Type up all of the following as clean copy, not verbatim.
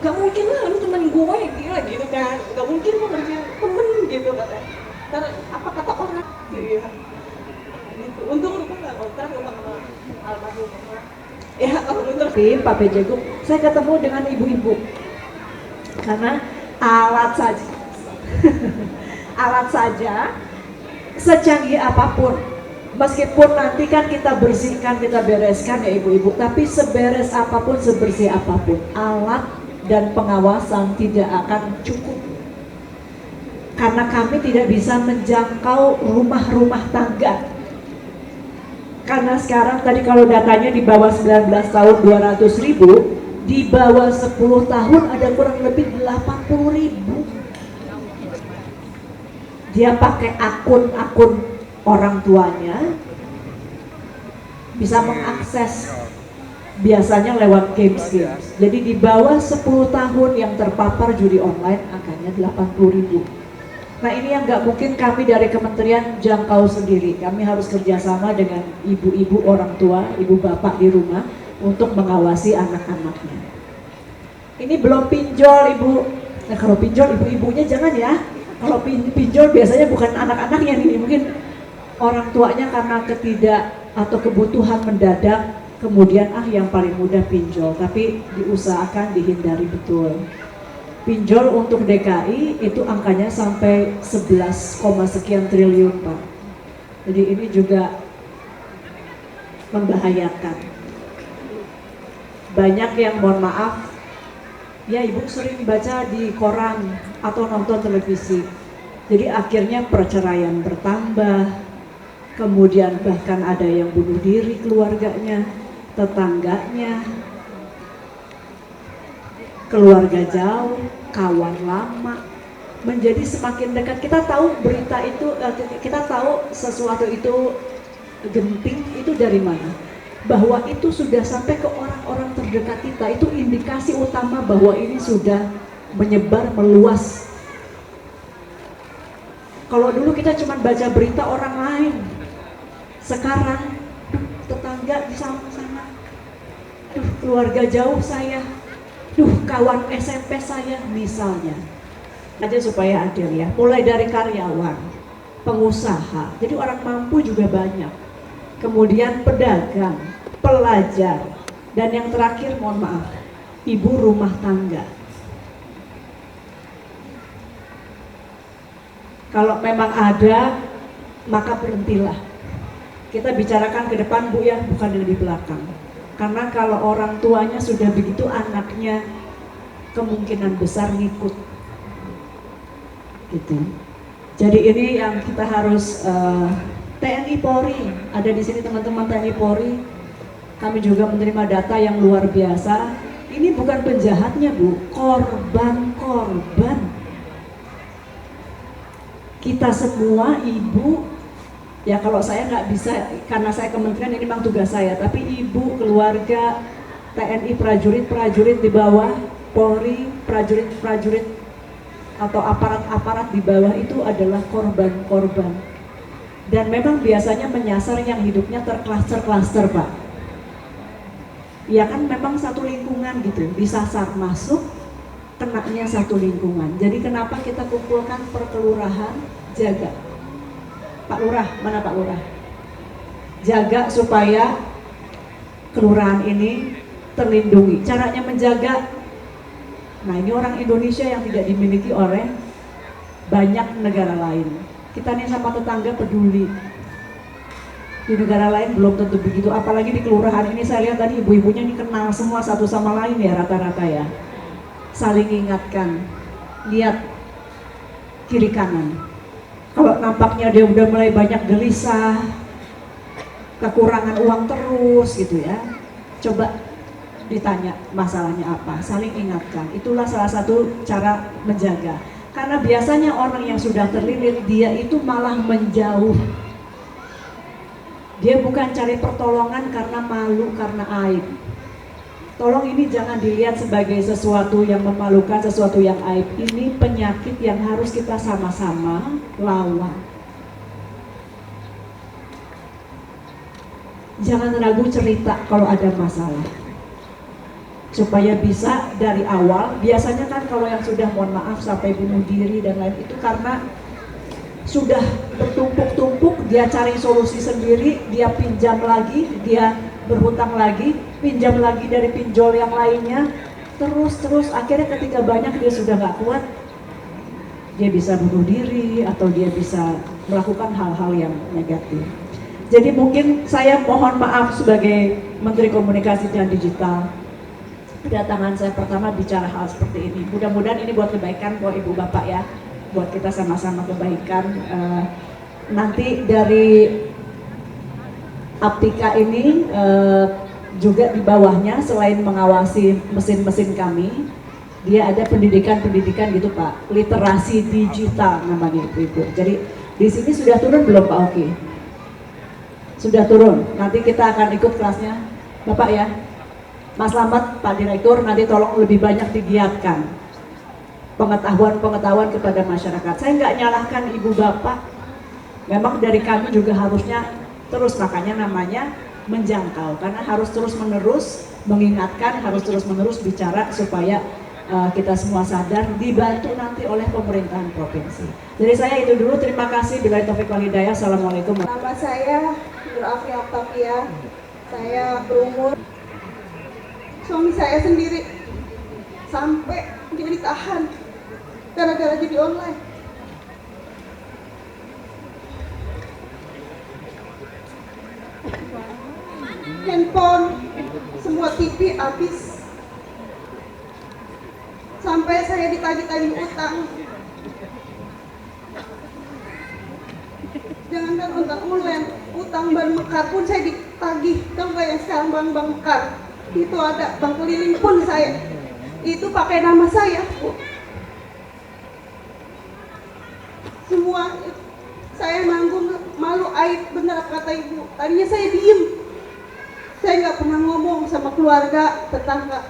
Gak mungkin lah lu temen gue gila gitu kan, gak mungkin lu ngerjain temen gitu katanya. Karena apa kata orang iya gitu. Untung lu kan gak kontrak sama almarhum mama. Ya kalau bener Pak Bejagung, saya ketemu dengan ibu-ibu karena alat saja alat saja secanggih apapun, meskipun nanti kan kita bersihkan, kita bereskan ya ibu-ibu, tapi seberes apapun, sebersih apapun, alat dan pengawasan tidak akan cukup. Karena kami tidak bisa menjangkau rumah-rumah tangga. Karena sekarang tadi kalau datanya di bawah 19 tahun 200.000, di bawah 10 tahun ada kurang lebih 80.000. Dia pakai akun-akun orang tuanya, bisa mengakses biasanya lewat games. Jadi di bawah 10 tahun yang terpapar judi online angkanya 80.000. Nah ini yang nggak mungkin kami dari kementerian jangkau sendiri. Kami harus kerjasama dengan ibu-ibu orang tua, ibu bapak di rumah untuk mengawasi anak-anaknya. Ini belum pinjol ibu. Nah kalau pinjol ibu-ibunya jangan ya. Kalau pinjol biasanya bukan anak-anaknya nih, mungkin orang tuanya karena atau kebutuhan mendadak, kemudian yang paling mudah pinjol, tapi diusahakan dihindari betul. Pinjol untuk DKI itu angkanya sampai 11, sekian triliun Pak. Jadi ini juga membahayakan. Banyak yang mohon maaf, ya ibu sering baca di koran atau nonton televisi. Jadi akhirnya perceraian bertambah, kemudian bahkan ada yang bunuh diri keluarganya, tetangganya, keluarga jauh, kawan lama, menjadi semakin dekat. Kita tahu berita itu, kita tahu sesuatu itu genting itu dari mana? Bahwa itu sudah sampai ke orang-orang terdekat kita, itu indikasi utama bahwa ini sudah menyebar, meluas. Kalau dulu kita cuma baca berita orang lain, sekarang tetangga di sana, keluarga jauh saya, kawan SMP saya misalnya. Aja supaya adil ya, mulai dari karyawan, pengusaha, jadi orang mampu juga banyak, kemudian pedagang, pelajar, dan yang terakhir mohon maaf, ibu rumah tangga. Kalau memang ada, maka berhentilah. Kita bicarakan ke depan Bu ya, bukan yang di belakang. Karena kalau orang tuanya sudah begitu, anaknya kemungkinan besar ngikut. Gitu. Jadi ini yang kita harus TNI Polri, ada di sini teman-teman TNI Polri. Kami juga menerima data yang luar biasa. Ini bukan penjahatnya Bu, korban-korban. Kita semua ibu, ya kalau saya nggak bisa, karena saya kementerian ini memang tugas saya, tapi ibu, keluarga, TNI, prajurit di bawah, Polri, prajurit atau aparat-aparat di bawah itu adalah korban-korban. Dan memang biasanya menyasar yang hidupnya terklaster-klaster Pak. Ya kan memang satu lingkungan gitu, disasar masuk, kenaknya satu lingkungan. Jadi kenapa kita kumpulkan per kelurahan, jaga. Pak Lurah, mana Pak Lurah? Jaga supaya kelurahan ini terlindungi. Caranya menjaga, nah ini orang Indonesia yang tidak dimiliki oleh banyak negara lain. Kita nih sama tetangga peduli. Di negara lain belum tentu begitu, apalagi di kelurahan ini saya lihat tadi ibu-ibunya ini kenal semua satu sama lain ya rata-rata ya. Saling ingatkan, lihat kiri kanan. Kalau nampaknya dia udah mulai banyak gelisah, kekurangan uang terus gitu ya, coba ditanya masalahnya apa, saling ingatkan. Itulah salah satu cara menjaga. Karena biasanya orang yang sudah terlilit, dia itu malah menjauh. Dia bukan cari pertolongan karena malu, karena aib. Tolong ini jangan dilihat sebagai sesuatu yang memalukan, sesuatu yang aib. Ini penyakit yang harus kita sama-sama lawan. Jangan ragu cerita kalau ada masalah. supaya bisa dari awal. Biasanya kan kalau yang sudah mohon maaf sampai bunuh diri dan lain itu karena sudah bertumpuk-tumpuk, dia cari solusi sendiri, dia pinjam lagi, dia berhutang lagi, pinjam lagi dari pinjol yang lainnya, terus akhirnya ketika banyak dia sudah nggak kuat, dia bisa bunuh diri atau dia bisa melakukan hal-hal yang negatif. Jadi mungkin saya mohon maaf sebagai Menteri Komunikasi dan Digital, kedatangan saya pertama bicara hal seperti ini. Mudah-mudahan ini buat kebaikan buat Ibu Bapak ya, buat kita sama-sama kebaikan. Nanti dari Aptika ini juga di bawahnya selain mengawasi mesin-mesin kami, dia ada pendidikan gitu Pak, literasi digital namanya itu. Jadi di sini sudah turun belum Pak Oki? Sudah turun. Nanti kita akan ikut kelasnya, Bapak ya. Mas Slamet, Pak Direktur, nanti tolong lebih banyak digiatkan pengetahuan kepada masyarakat. Saya nggak nyalahkan Ibu Bapak, memang dari kami juga harusnya terus, makanya namanya menjangkau, karena harus terus-menerus mengingatkan, harus terus-menerus bicara supaya kita semua sadar, dibantu nanti oleh pemerintahan provinsi. Jadi saya itu dulu, terima kasih. Billahi taufiq wal hidayah. Assalamualaikum. Nama saya Nur Afri Octavia, saya berumur, suami saya sendiri sampai dia ditahan gara-gara judi online. Handphone, semua TV habis, sampai saya ditagih-tagih utang. Jangankan utang online, utang bank mekar pun saya ditagih. Tahu nggak yang sekarang bank mekar? Itu ada bank keliling pun saya, itu pakai nama saya, Bu. Semua saya nanggung, malu, aib, benar kata Ibu. Tadinya saya diem, saya nggak pernah ngomong sama keluarga, tetangga.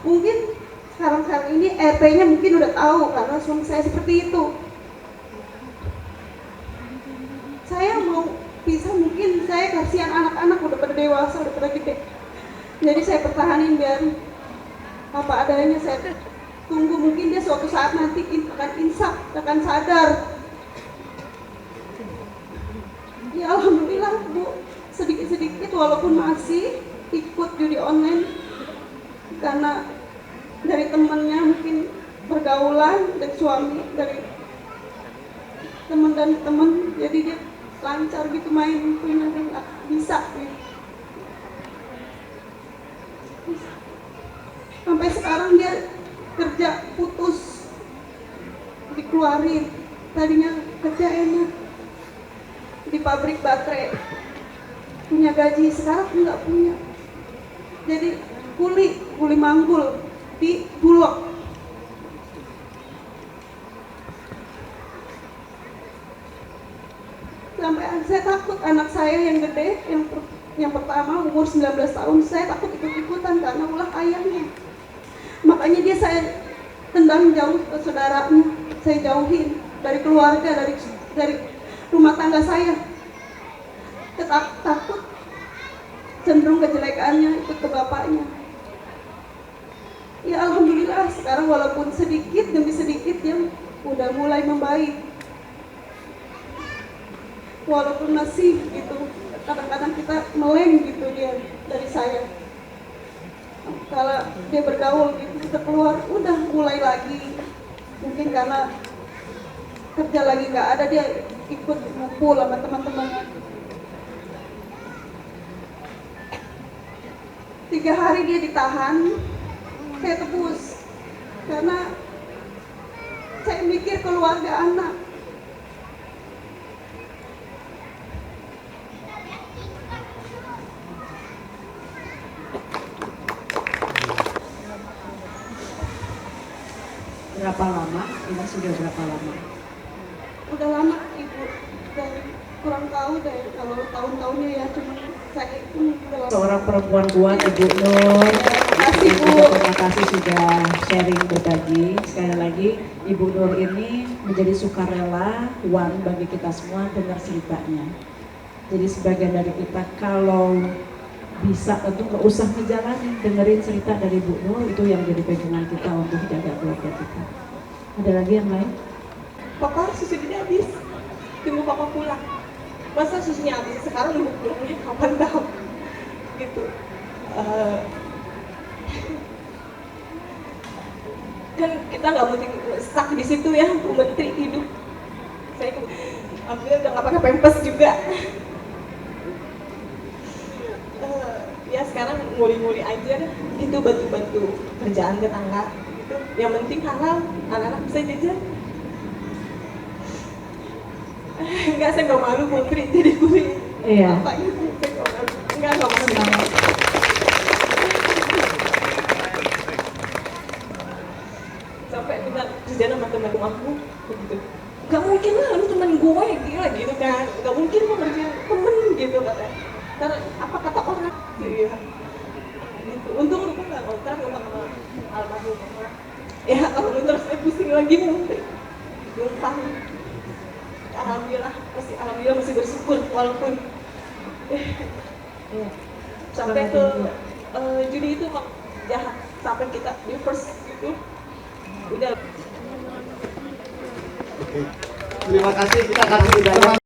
Mungkin sekarang ini RT-nya mungkin udah tahu karena suami saya seperti itu. Saya mau pisah, mungkin saya kasihan anak-anak udah pada dewasa, udah pada gede. Jadi saya pertahanin biar apa adanya, saya tunggu mungkin dia suatu saat nanti akan insaf, akan sadar. Ya alhamdulillah Bu, sedikit-sedikit walaupun masih ikut judi online karena dari temannya mungkin pergaulan dari suami, dari teman dan teman, jadi dia lancar gitu main, punya nggak bisa gitu. Sampai sekarang dia kerja putus, dikeluarin. Tadinya kerja enak di pabrik baterai, punya gaji, sekarang nggak punya. Jadi kuli manggul di Bulog. Sampai saya takut anak saya yang gede, yang pertama umur 19 tahun, saya takut ikut-ikutan karena ulah ayahnya. Makanya dia saya tendang jauh ke saudaranya, saya jauhin dari keluarga, dari rumah tangga saya. Takut cenderung kejelekannya ikut ke bapaknya. Ya alhamdulillah sekarang walaupun sedikit demi sedikit dia udah mulai membaik. Walaupun masih gitu, kadang-kadang kita meleng gitu dia dari saya. Kalau dia bergaul gitu, kita keluar, udah mulai lagi. Mungkin karena kerja lagi nggak ada, dia ikut ngumpul sama teman-teman. 3 hari dia ditahan, saya tebus. Karena saya mikir keluarga anak. Berapa lama? Ini sudah berapa lama? Udah lama Ibu, dari kurang tahu deh kalau tahun-tahunnya ya, cuma saya itu udah lama. Seorang perempuan kuat Ibu Nur. Terima kasih Bu. Terima kasih sudah sharing berbagi. Sekali lagi Ibu Nur ini menjadi sukarela bagi kita semua dengar ceritanya. Jadi sebagian dari kita kalau bisa untuk nggak usah ngejalanin, dengerin cerita dari Bu Nur, itu yang jadi pegangan kita untuk jaga keluarga kita. Ada lagi yang lain? Papa susu dia habis, tunggu papa pulang. Masa susunya habis sekarang nunggu pulangnya kapan tahu gitu. Kan kita nggak mungkin stuck di situ ya, Bu Menteri hidup. Saya alhamdulillah udah nggak pakai pampers juga. Ya sekarang nguli-nguli aja gitu, bantu-bantu kerjaan tetangga gitu. Yang penting halal, anak-anak bisa jajan. Enggak, saya nggak malu Putri jadi kuli. Iya. Apa gitu? Saya nggak malu. Enggak malu. Semangat. Sampai minta kerjaan sama teman rumahku begitu. Gak mungkin lah, lu teman gue gila gitu kan. Gak mungkin lu kerja temen gitu katanya. Karena apa kata orang? Iya. Gitu. Untung lu kan nggak kontrak sama almarhum mama. Ya kalau terus saya pusing lagi Putri. Numpang. Alhamdulillah masih bersyukur walaupun Iya. sampai ke judi itu emang jahat, sampai kita di first itu udah. Terima kasih, kita kasih udara.